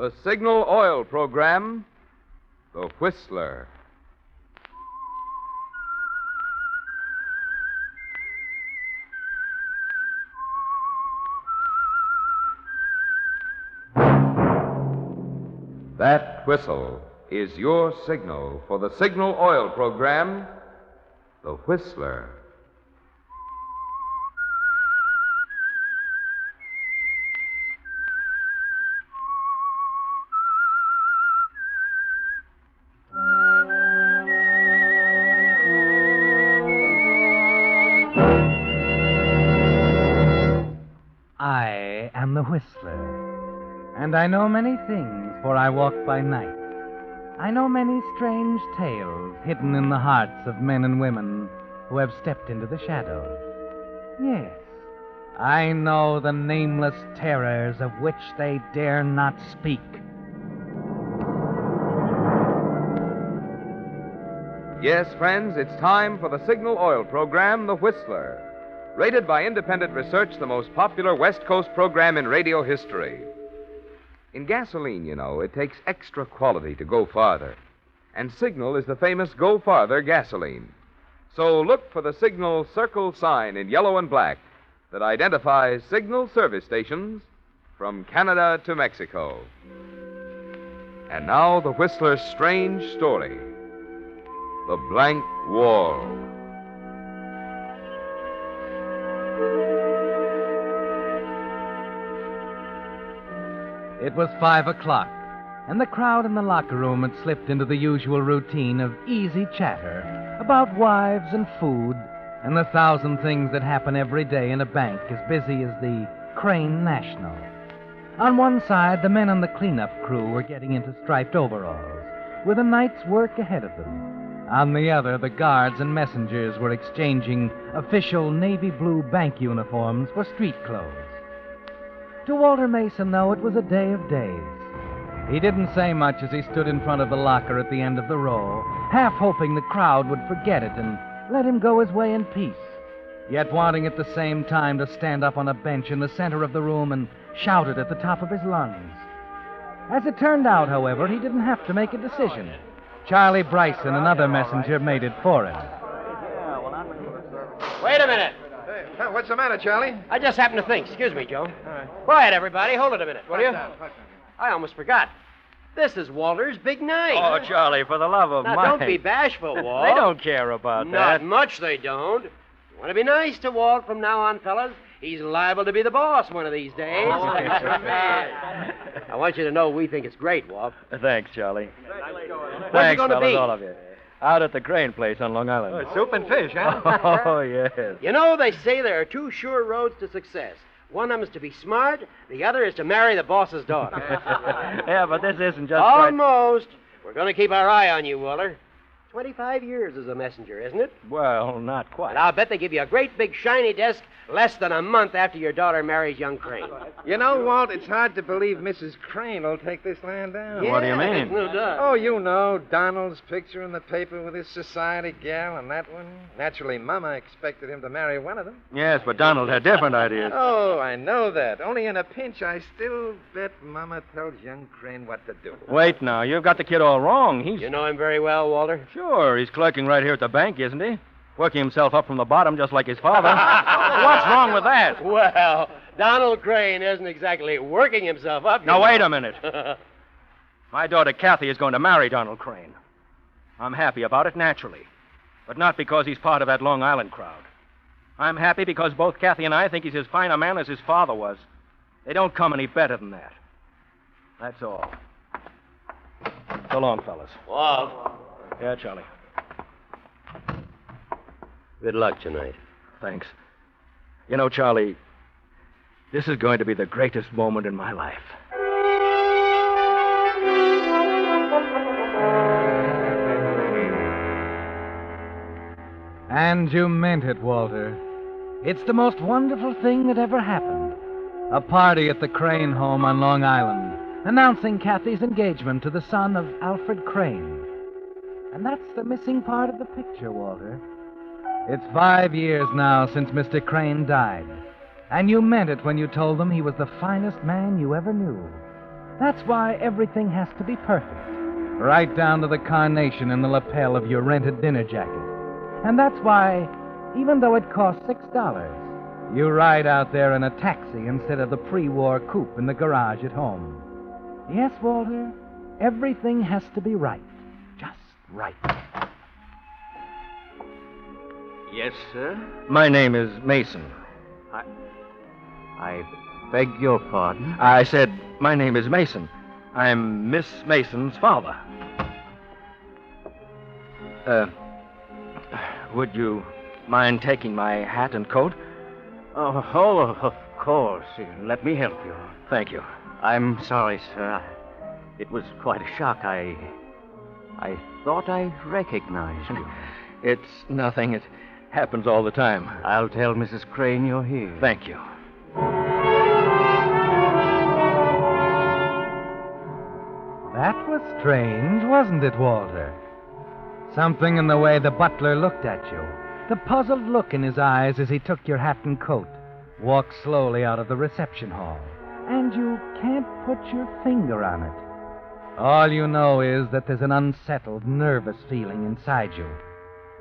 The Signal Oil Program, The Whistler. That whistle is your signal for the Signal Oil Program, The Whistler. I am the Whistler, and I know many things, for I walk by night. I know many strange tales hidden in the hearts of men and women who have stepped into the shadows. Yes, I know the nameless terrors of which they dare not speak. Yes, friends, it's time for the Signal Oil Program, The Whistler. Rated by independent research, the most popular West Coast program in radio history. In gasoline, you know, it takes extra quality to go farther. And Signal is the famous Go Farther gasoline. So look for the Signal circle sign in yellow and black that identifies Signal service stations from Canada to Mexico. And now the Whistler's strange story, The Blank Wall. It was 5 o'clock, and the crowd in the locker room had slipped into the usual routine of easy chatter about wives and food and the 1,000 things that happen every day in a bank as busy as the Crane National. On one side, the men on the cleanup crew were getting into striped overalls, with a night's work ahead of them. On the other, the guards and messengers were exchanging official navy blue bank uniforms for street clothes. To Walter Mason, though, it was a day of days. He didn't say much as he stood in front of the locker at the end of the row, half hoping the crowd would forget it and let him go his way in peace, yet wanting at the same time to stand up on a bench in the center of the room and shout it at the top of his lungs. As it turned out, however, he didn't have to make a decision. Charlie Bryson, another messenger, made it for him. Wait a minute. Hey, what's the matter, Charlie? I just happened to think. Excuse me, Joe. All right. Quiet, everybody. Hold it a minute, will you? Down. I almost forgot. This is Walter's big night. Oh, Charlie, for the love of now, Mike. don't be bashful, Walt. They don't care about Not that. much they don't. You want to be nice to Walt from now on, fellas? He's liable to be the boss one of these days. Oh, I want you to know we think it's great, Walt. Thanks, Charlie. What's it Thanks, going to fellas, be? all of you. Out at the Crane place on Long Island. Soup and fish, huh? Oh, yes. You know, they say there are two sure roads to success. One of them is to be smart, the other is to marry the boss's daughter. Yeah, but this isn't just right. Almost. We're going to keep our eye on you, Walter. 25 years as a messenger, isn't it? Well, not quite. And I'll bet they give you a great big shiny desk less than a month after your daughter marries young Crane. You know, Walt, it's hard to believe Mrs. Crane will take this land down. What do you mean? No doubt. Oh, you know, Donald's picture in the paper with his society gal and that one. Naturally, Mama expected him to marry one of them. Yes, but Donald had different ideas. Oh, I know that. Only in a pinch, I still bet Mama tells young Crane what to do. Wait now, you've got the kid all wrong. You know him very well, Walter? Sure, he's clerking right here at the bank, isn't he? Working himself up from the bottom just like his father. What's wrong with that? Well, Donald Crane isn't exactly working himself up. Now, wait a minute. My daughter Kathy is going to marry Donald Crane. I'm happy about it, naturally. But not because he's part of that Long Island crowd. I'm happy because both Kathy and I think he's as fine a man as his father was. They don't come any better than that. That's all. So long, fellas. Walt. Yeah, Charlie. Good luck tonight. Thanks. You know, Charlie, this is going to be the greatest moment in my life. And you meant it, Walter. It's the most wonderful thing that ever happened. A party at the Crane home on Long Island, announcing Kathy's engagement to the son of Alfred Crane. And that's the missing part of the picture, Walter. It's 5 years now since Mr. Crane died. And you meant it when you told them he was the finest man you ever knew. That's why everything has to be perfect, right down to the carnation in the lapel of your rented dinner jacket. And that's why, even though it costs $6, you ride out there in a taxi instead of the pre-war coupe in the garage at home. Yes, Walter, everything has to be right. Just right. Yes, sir? My name is Mason. I beg your pardon? I said my name is Mason. I'm Miss Mason's father. Would you mind taking my hat and coat? Oh, of course. Let me help you. Thank you. I'm sorry, sir. It was quite a shock. I thought I recognized you. It's nothing. It happens all the time. I'll tell Mrs. Crane you're here. Thank you. That was strange, wasn't it, Walter? Something in the way the butler looked at you, the puzzled look in his eyes as he took your hat and coat, walked slowly out of the reception hall, and you can't put your finger on it. All you know is that there's an unsettled, nervous feeling inside you,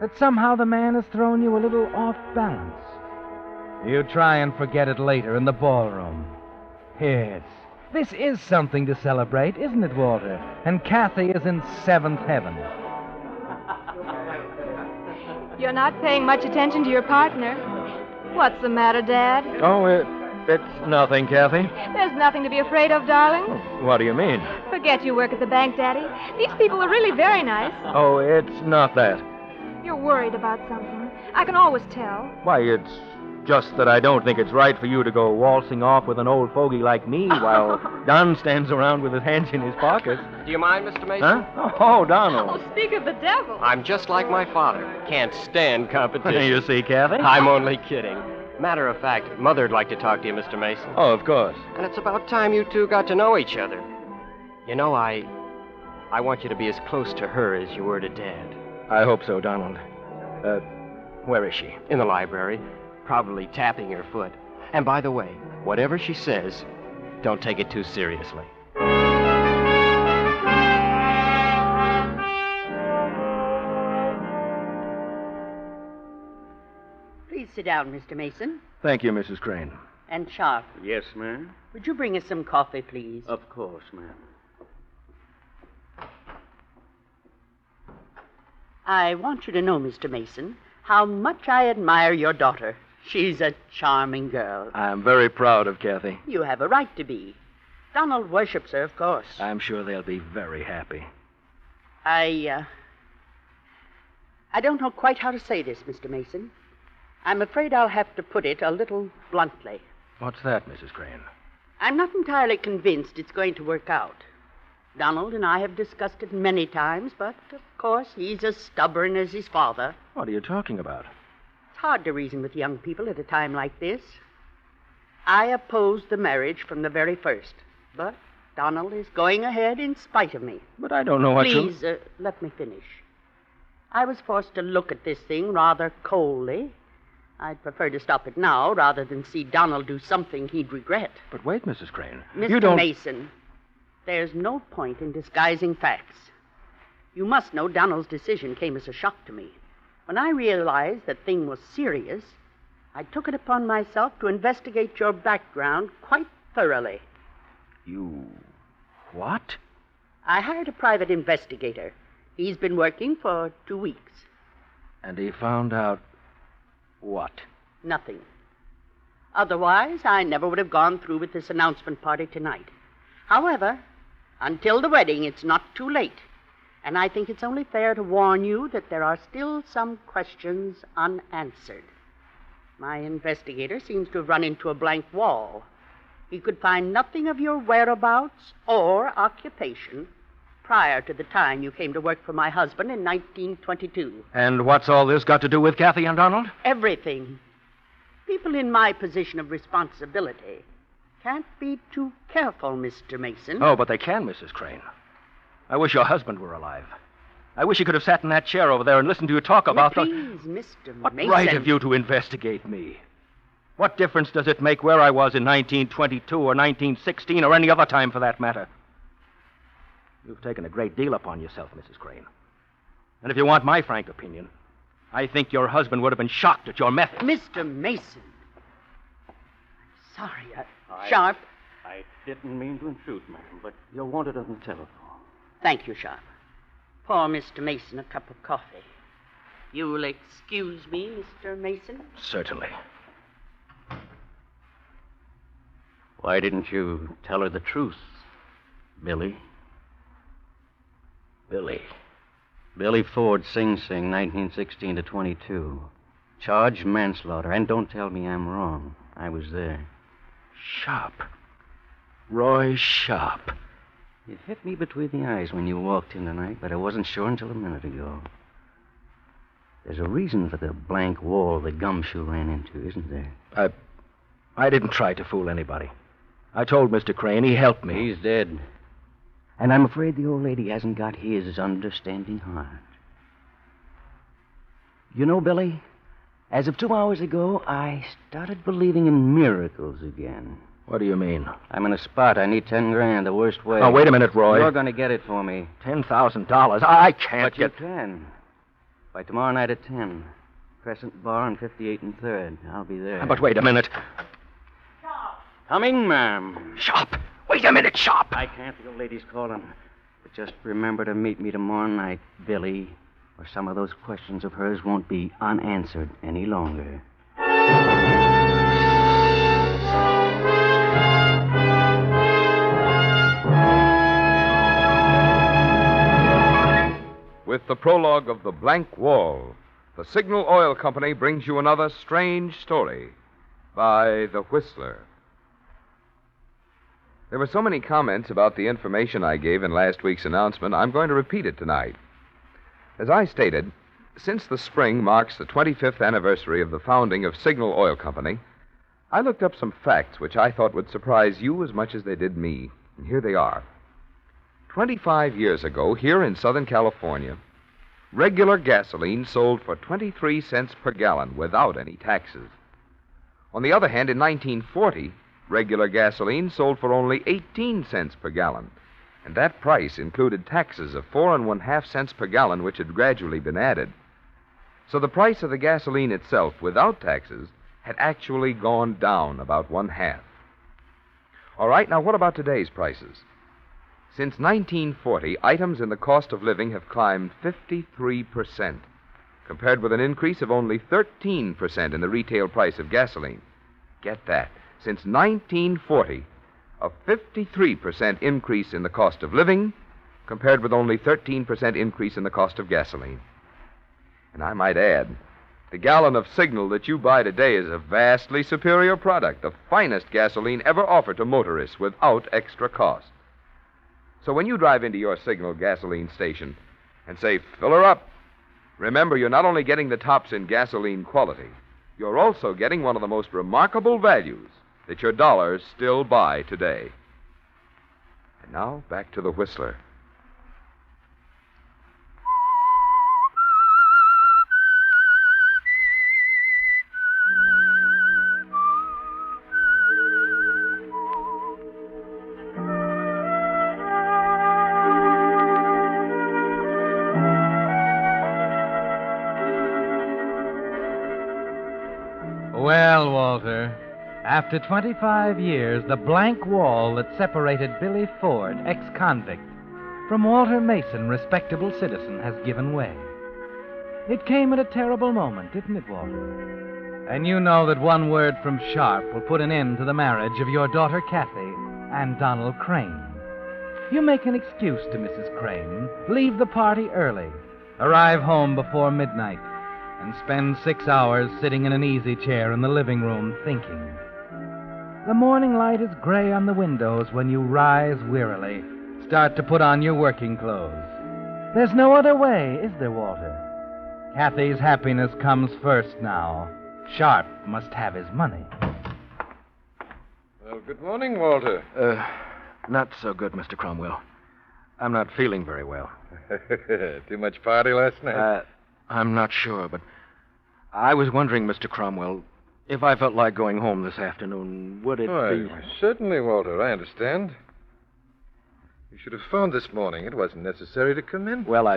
that somehow the man has thrown you a little off balance. You try and forget it later in the ballroom. Yes, this is something to celebrate, isn't it, Walter? And Kathy is in seventh heaven. You're not paying much attention to your partner. What's the matter, Dad? Oh, it's nothing, Kathy. There's nothing to be afraid of, darling. What do you mean? Forget you work at the bank, Daddy. These people are really very nice. Oh, it's not that. You're worried about something. I can always tell. Why, it's just that I don't think it's right for you to go waltzing off with an old fogey like me while Don stands around with his hands in his pockets. Do you mind, Mr. Mason? Huh? Oh, Donald. Oh, speak of the devil. I'm just like my father. Can't stand competition. You see, Kathy? I'm only kidding. Matter of fact, Mother'd like to talk to you, Mr. Mason. Oh, of course. And it's about time you two got to know each other. You know, I want you to be as close to her as you were to Dad. I hope so, Donald. Where is she? In the library, probably tapping her foot. And by the way, whatever she says, don't take it too seriously. Please sit down, Mr. Mason. Thank you, Mrs. Crane. And Sharp, Yes, ma'am? would you bring us some coffee, please? Of course, ma'am. I want you to know, Mr. Mason, how much I admire your daughter. She's a charming girl. I'm very proud of Kathy. You have a right to be. Donald worships her, of course. I'm sure they'll be very happy. I don't know quite how to say this, Mr. Mason. I'm afraid I'll have to put it a little bluntly. What's that, Mrs. Crane? I'm not entirely convinced it's going to work out. Donald and I have discussed it many times, but, of course, he's as stubborn as his father. What are you talking about? It's hard to reason with young people at a time like this. I opposed the marriage from the very first, but Donald is going ahead in spite of me. But I don't know what you... Please, let me finish. I was forced to look at this thing rather coldly. I'd prefer to stop it now rather than see Donald do something he'd regret. But wait, Mrs. Crane. Mr. You don't... Mason, there's no point in disguising facts. You must know Donald's decision came as a shock to me. When I realized that thing was serious, I took it upon myself to investigate your background quite thoroughly. You... what? I hired a private investigator. He's been working for 2 weeks. And he found out... what? Nothing. Otherwise, I never would have gone through with this announcement party tonight. However, until the wedding, it's not too late. And I think it's only fair to warn you that there are still some questions unanswered. My investigator seems to have run into a blank wall. He could find nothing of your whereabouts or occupation prior to the time you came to work for my husband in 1922. And what's all this got to do with Kathy and Donald? Everything. People in my position of responsibility can't be too careful, Mr. Mason. Oh, but they can, Mrs. Crane. I wish your husband were alive. I wish he could have sat in that chair over there and listened to you talk about Please, Mr. What Mason. right have you to investigate me? What difference does it make where I was in 1922 or 1916 or any other time for that matter? You've taken a great deal upon yourself, Mrs. Crane. And if you want my frank opinion, I think your husband would have been shocked at your methods. Mr. Mason. I'm sorry. Sharp. I didn't mean to intrude, ma'am, but you're wanted on the telephone. Thank you, Sharp. Pour Mr. Mason a cup of coffee. You'll excuse me, Mr. Mason? Certainly. Why didn't you tell her the truth, Billy? Billy Ford, Sing Sing, 1916 to 22. Charged manslaughter, and don't tell me I'm wrong. I was there. Sharp. Roy Sharp. It hit me between the eyes when you walked in tonight, but I wasn't sure until a minute ago. There's a reason for the blank wall the gumshoe ran into, isn't there? I didn't try to fool anybody. I told Mr. Crane. He helped me. He's dead. And I'm afraid the old lady hasn't got his understanding heart. You know, Billy, as of 2 hours ago, I started believing in miracles again. What do you mean? I'm in a spot. I need 10 grand, the worst way. Oh, wait a minute, Roy. You're going to get it for me. $10,000. I can't But you can. By tomorrow night at 10. Crescent Bar on 58 and 3rd. I'll be there. But wait a minute. Coming, ma'am. Sharp. Wait a minute, Sharp. I can't. The old lady's calling. But just remember to meet me tomorrow night, Billy, or some of those questions of hers won't be unanswered any longer. With the prologue of The Blank Wall, the Signal Oil Company brings you another strange story by The Whistler. There were so many comments about the information I gave in last week's announcement, I'm going to repeat it tonight. As I stated, since the spring marks the 25th anniversary of the founding of Signal Oil Company, I looked up some facts which I thought would surprise you as much as they did me. And here they are. 25 years ago, here in Southern California, regular gasoline sold for 23 cents per gallon without any taxes. On the other hand, in 1940, regular gasoline sold for only 18 cents per gallon, and that price included taxes of 4 1/2 cents per gallon, which had gradually been added. So the price of the gasoline itself, without taxes, had actually gone down about 1/2. All right, now what about today's prices? Since 1940, items in the cost of living have climbed 53%, compared with an increase of only 13% in the retail price of gasoline. Get that. Since 1940, a 53% increase in the cost of living, compared with only 13% increase in the cost of gasoline. And I might add, the gallon of Signal that you buy today is a vastly superior product, the finest gasoline ever offered to motorists without extra cost. So when you drive into your Signal gasoline station and say, "Fill her up," remember you're not only getting the tops in gasoline quality, you're also getting one of the most remarkable values that your dollars still buy today. And now, back to the Whistler. Well, Walter, after 25 years, the blank wall that separated Billy Ford, ex-convict, from Walter Mason, respectable citizen, has given way. It came at a terrible moment, didn't it, Walter? And you know that one word from Sharp will put an end to the marriage of your daughter Kathy and Donald Crane. You make an excuse to Mrs. Crane, leave the party early, arrive home before midnight, and spend 6 hours sitting in an easy chair in the living room thinking. The morning light is gray on the windows when you rise wearily, start to put on your working clothes. There's no other way, is there, Walter? Kathy's happiness comes first now. Sharp must have his money. Well, good morning, Walter. Not so good, Mr. Cromwell. I'm not feeling very well. Too much party last night? I'm not sure, but I was wondering, Mr. Cromwell, if I felt like going home this afternoon, would it be... Certainly, Walter, I understand. You should have phoned this morning. It wasn't necessary to come in. Well,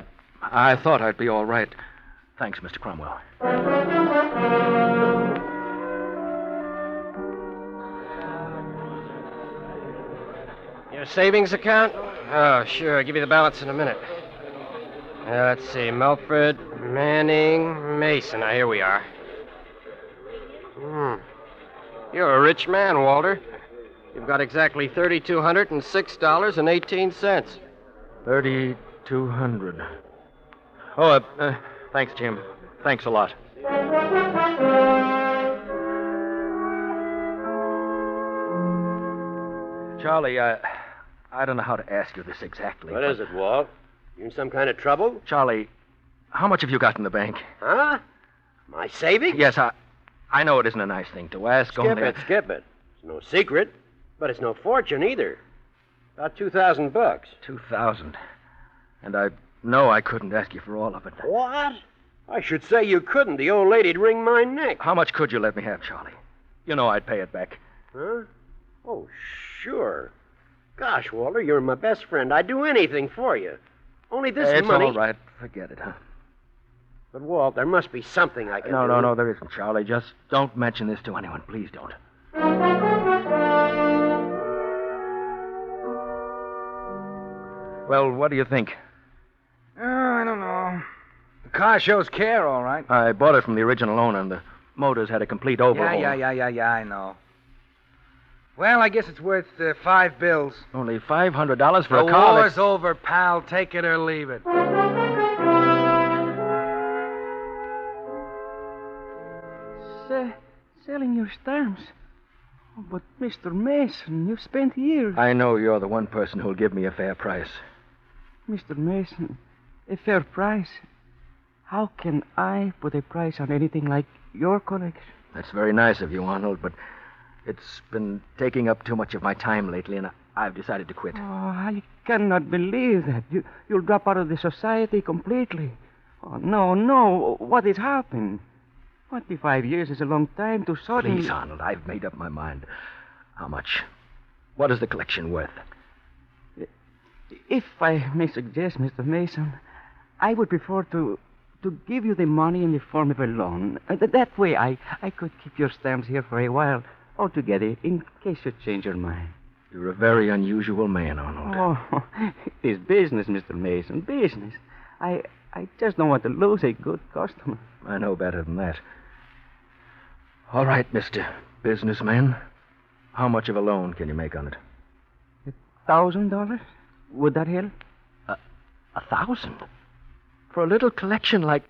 I thought I'd be all right. Thanks, Mr. Cromwell. Your savings account? Oh, sure. I'll give you the balance in a minute. Let's see. Melford, Manning, Mason. Now, here we are. You're a rich man, Walter. You've got exactly $3,206.18. $3,200. Oh, thanks, Jim. Thanks a lot. Charlie, I don't know how to ask you this exactly. What is it, Walt? You in some kind of trouble? Charlie, how much have you got in the bank? Huh? My savings? Yes, I know it isn't a nice thing to ask. Skip it. It's no secret, but it's no fortune either. About $2,000. 2,000. And I know I couldn't ask you for all of it. What? I should say you couldn't. The old lady'd wring my neck. How much could you let me have, Charlie? You know I'd pay it back. Huh? Oh, sure. Gosh, Walter, you're my best friend. I'd do anything for you. Only this It's money... all right. Forget it, huh? But, Walt, there must be something I can do. No, there isn't, Charlie. Just don't mention this to anyone. Please don't. Well, what do you think? I don't know. The car shows care, all right. I bought it from the original owner, and the motors had a complete overhaul. Yeah, I know. Well, I guess it's worth $5. Only $500 for the a car. The war's over, pal. Take it or leave it. Selling your stamps? Oh, but, Mr. Mason, you've spent years. I know you're the one person who'll give me a fair price. Mr. Mason, a fair price? How can I put a price on anything like your collection? That's very nice of you, Arnold, but it's been taking up too much of my time lately, and I've decided to quit. Oh, I cannot believe that. You'll drop out of the society completely. Oh, no. What has happened? 25 years is a long time to suddenly... Please, Arnold, I've made up my mind. How much? What is the collection worth? If I may suggest, Mr. Mason, I would prefer to give you the money in the form of a loan. That way I could keep your stamps here for a while altogether, in case you change your mind. You're a very unusual man, Arnold. Oh, it is business, Mr. Mason, business. I just don't want to lose a good customer. I know better than that. All right, Mr. Businessman. How much of a loan can you make on it? $1,000? Would that help? 1,000? For a little collection like...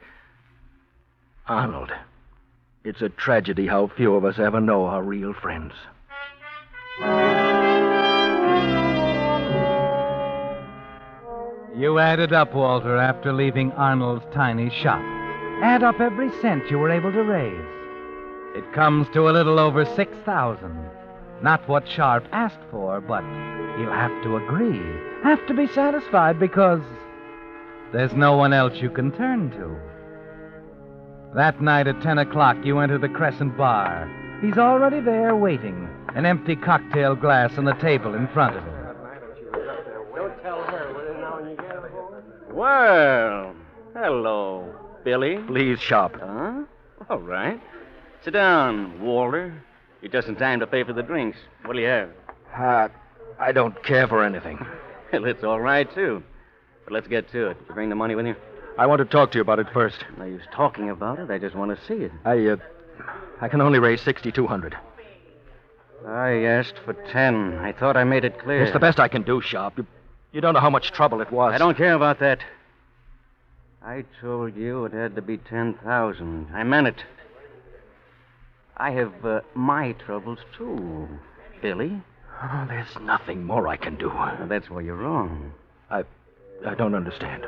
Arnold, it's a tragedy how few of us ever know our real friends. You added up, Walter, after leaving Arnold's tiny shop. Add up every cent you were able to raise. It comes to a little over $6,000. Not what Sharp asked for, but he'll have to agree. Have to be satisfied because there's no one else you can turn to. That night at 10 o'clock, you enter the Crescent Bar. He's already there waiting, an empty cocktail glass on the table in front of him. Don't tell her. When you get home. Well, hello, Billy. Please, Sharp. Huh? All right. Sit down, Walter. It isn't time to pay for the drinks. What do you have? I don't care for anything. Well, it's all right, too. But let's get to it. Did you bring the money with you? I want to talk to you about it first. No use talking about it. I just want to see it. I can only raise $6,200. I asked for 10. I thought I made it clear. It's the best I can do, Sharp. You don't know how much trouble it was. I don't care about that. I told you it had to be 10,000. I meant it. I have my troubles, too, Billy. Oh, there's nothing more I can do. Well, that's where you're wrong. I don't understand.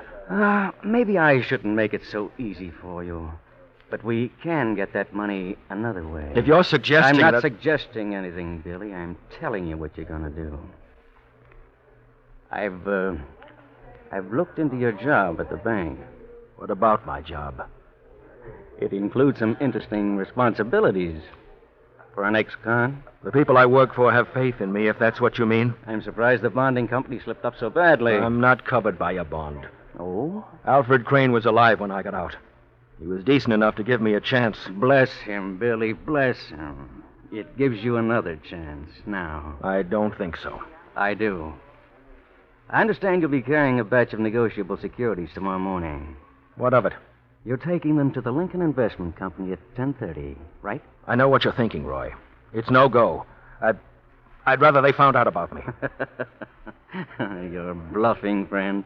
Maybe I shouldn't make it so easy for you. But we can get that money another way. If you're suggesting I'm not suggesting anything, Billy. I'm telling you what you're going to do. I've looked into your job at the bank. What about my job? It includes some interesting responsibilities. For an ex-con? The people I work for have faith in me, if that's what you mean. I'm surprised the bonding company slipped up so badly. I'm not covered by a bond. Oh? Alfred Crane was alive when I got out. He was decent enough to give me a chance. Bless him, Billy, bless him. It gives you another chance now. I don't think so. I do. I understand you'll be carrying a batch of negotiable securities tomorrow morning. What of it? You're taking them to the Lincoln Investment Company at 10:30, right? I know what you're thinking, Roy. It's no go. I'd rather they found out about me. You're bluffing, friend.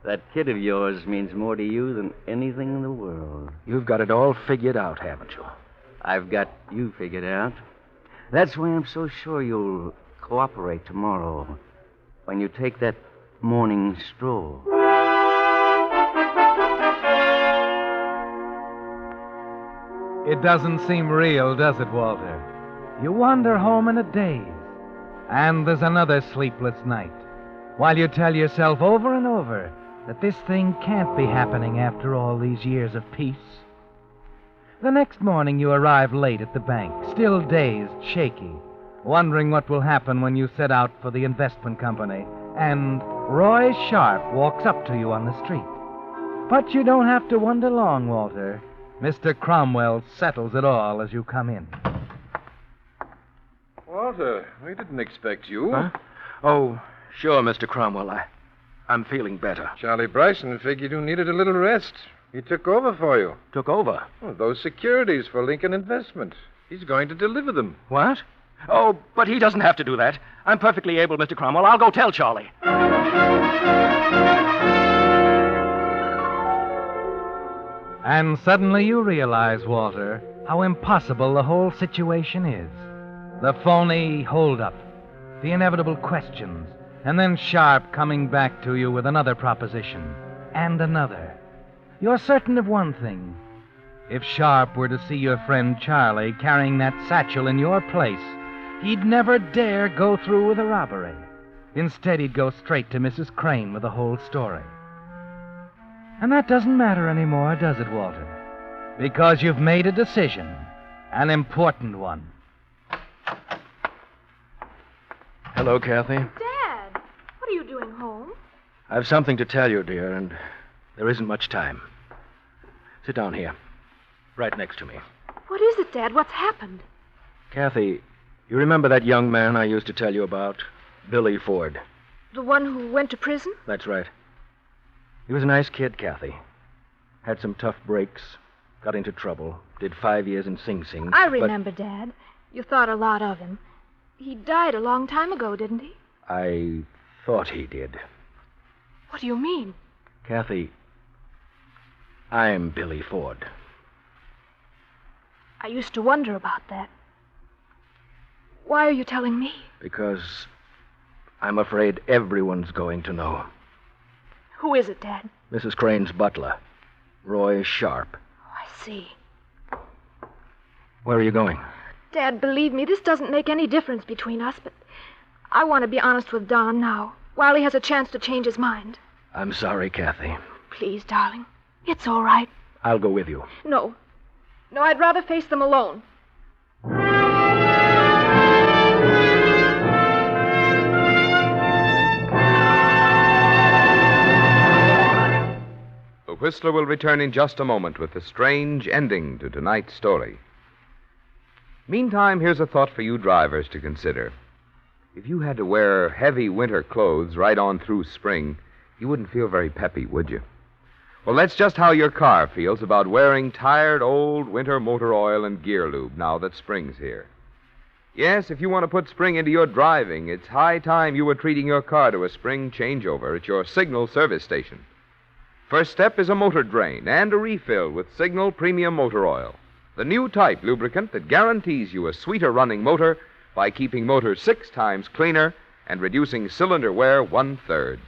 That kid of yours means more to you than anything in the world. You've got it all figured out, haven't you? I've got you figured out. That's why I'm so sure you'll cooperate tomorrow when you take that morning stroll. It doesn't seem real, does it, Walter? You wander home in a daze, and there's another sleepless night, while you tell yourself over and over that this thing can't be happening after all these years of peace. The next morning you arrive late at the bank, still dazed, shaky, wondering what will happen when you set out for the investment company, and Roy Sharp walks up to you on the street. But you don't have to wonder long, Walter. Mr. Cromwell settles it all as you come in. Walter, we didn't expect you. Huh? Oh, sure, Mr. Cromwell. I'm feeling better. Charlie Bryson figured you needed a little rest. He took over for you. Took over? Oh, those securities for Lincoln Investment. He's going to deliver them. What? Oh, but he doesn't have to do that. I'm perfectly able, Mr. Cromwell. I'll go tell Charlie. And suddenly you realize, Walter, how impossible the whole situation is. The phony holdup, the inevitable questions, and then Sharp coming back to you with another proposition, and another. You're certain of one thing. If Sharp were to see your friend Charlie carrying that satchel in your place, he'd never dare go through with a robbery. Instead, he'd go straight to Mrs. Crane with the whole story. And that doesn't matter anymore, does it, Walter? Because you've made a decision, an important one. Hello, Kathy. Dad, what are you doing home? I've something to tell you, dear, and there isn't much time. Sit down here, right next to me. What is it, Dad? What's happened? Kathy, you remember that young man I used to tell you about? Billy Ford. The one who went to prison? That's right. He was a nice kid, Kathy. Had some tough breaks, got into trouble, did 5 years in Sing Sing. I remember, Dad. You thought a lot of him. He died a long time ago, didn't he? I thought he did. What do you mean? Kathy, I'm Billy Ford. I used to wonder about that. Why are you telling me? Because I'm afraid everyone's going to know. Who is it, Dad? Mrs. Crane's butler, Roy Sharp. Oh, I see. Where are you going? Dad, believe me, this doesn't make any difference between us, but I want to be honest with Don now, while he has a chance to change his mind. I'm sorry, Kathy. Please, darling. It's all right. I'll go with you. No. No, I'd rather face them alone. The Whistler will return in just a moment with the strange ending to tonight's story. Meantime, here's a thought for you drivers to consider. If you had to wear heavy winter clothes right on through spring, you wouldn't feel very peppy, would you? Well, that's just how your car feels about wearing tired old winter motor oil and gear lube now that spring's here. Yes, if you want to put spring into your driving, it's high time you were treating your car to a spring changeover at your Signal service station. First step is a motor drain and a refill with Signal Premium Motor Oil, the new type lubricant that guarantees you a sweeter running motor by keeping motors 6 times cleaner and reducing cylinder wear 1/3.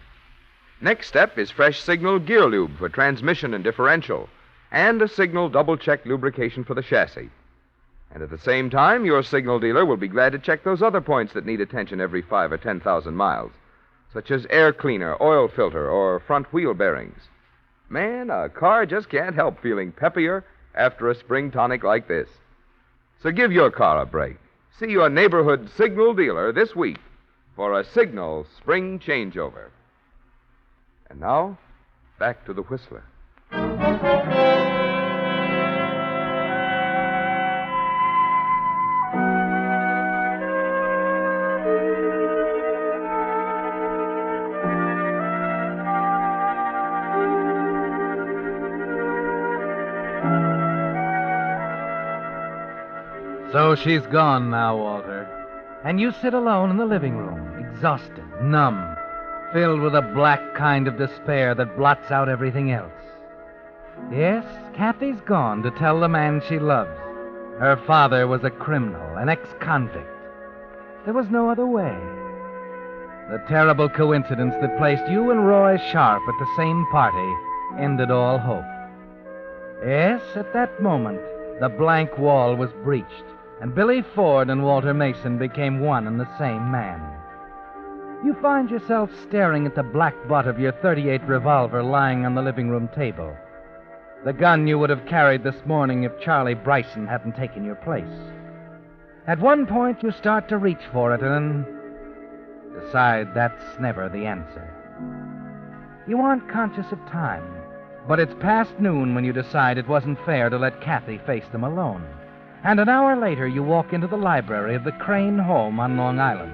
Next step is fresh Signal Gear Lube for transmission and differential, and a Signal double-check lubrication for the chassis. And at the same time, your Signal dealer will be glad to check those other points that need attention every 5 or 10,000 miles, such as air cleaner, oil filter, or front wheel bearings. Man, a car just can't help feeling peppier after a spring tonic like this. So give your car a break. See your neighborhood Signal dealer this week for a Signal spring changeover. And now, back to the Whistler. So she's gone now, Walter. And you sit alone in the living room, exhausted, numb, filled with a black kind of despair that blots out everything else. Yes, Kathy's gone to tell the man she loves. Her father was a criminal, an ex-convict. There was no other way. The terrible coincidence that placed you and Roy Sharp at the same party ended all hope. Yes, at that moment, the blank wall was breached, and Billy Ford and Walter Mason became one and the same man. You find yourself staring at the black butt of your .38 revolver lying on the living room table. The gun you would have carried this morning if Charlie Bryson hadn't taken your place. At one point, you start to reach for it and decide that's never the answer. You aren't conscious of time, but it's past noon when you decide it wasn't fair to let Kathy face them alone. And an hour later, you walk into the library of the Crane home on Long Island.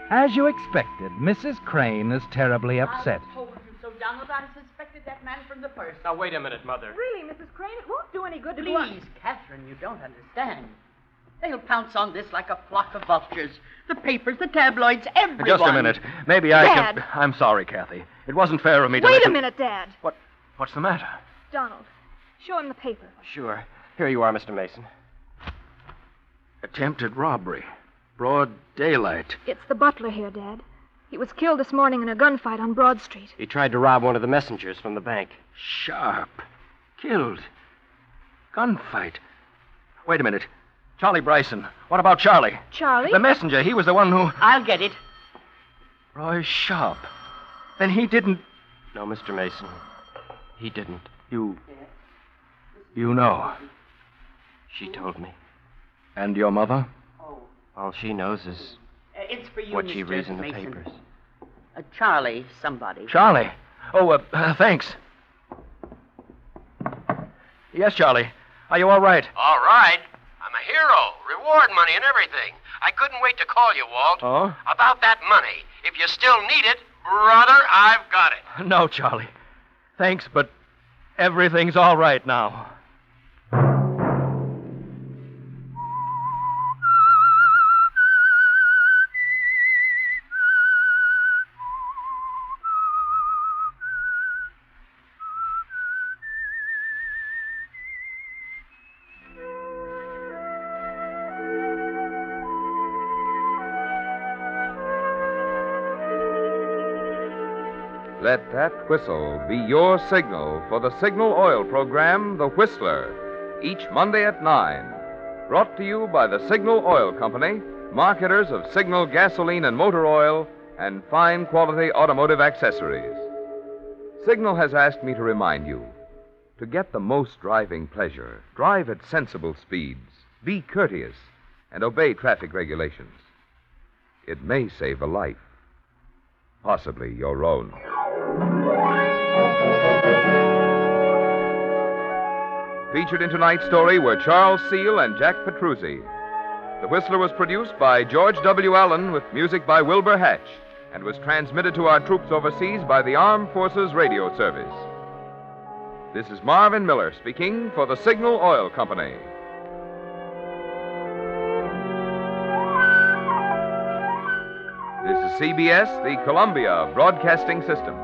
As you expected, Mrs. Crane is terribly upset. I told you so, Donald. I suspected that man from the first. Now, wait a minute, Mother. Really, Mrs. Crane, it won't do any good to go on. Please, Catherine, you don't understand. They'll pounce on this like a flock of vultures. The papers, the tabloids, everyone. Just a minute. Maybe I Dad. can... I'm sorry, Kathy. It wasn't fair of me to Wait let a you- minute, Dad. What's the matter? Donald, show him the paper. Sure. Here you are, Mr. Mason. Attempted robbery. Broad daylight. It's the butler here, Dad. He was killed this morning in a gunfight on Broad Street. He tried to rob one of the messengers from the bank. Sharp. Killed. Gunfight. Wait a minute. Charlie Bryson. What about Charlie? Charlie? The messenger. He was the one who... I'll get it. Roy Sharp. Then he didn't... No, Mr. Mason. He didn't. You know. She told me. And your mother? All she knows is It's for you, what Mr. she reads in the Mason. papers. Charlie, somebody. Charlie. Oh, thanks. Yes, Charlie. Are you all right? All right. I'm a hero. Reward money and everything. I couldn't wait to call you, Walt. Oh? About that money. If you still need it, brother, I've got it. No, Charlie. Thanks, but everything's all right now. Let that whistle be your signal for the Signal Oil program, The Whistler, each Monday at 9. Brought to you by the Signal Oil Company, marketers of Signal gasoline and motor oil and fine quality automotive accessories. Signal has asked me to remind you, to get the most driving pleasure, drive at sensible speeds, be courteous, and obey traffic regulations. It may save a life, possibly your own. Featured in tonight's story were Charles Seal and Jack Petruzzi. The Whistler was produced by George W. Allen with music by Wilbur Hatch and was transmitted to our troops overseas by the Armed Forces Radio Service. This is Marvin Miller speaking for the Signal Oil Company. This is CBS, the Columbia Broadcasting System.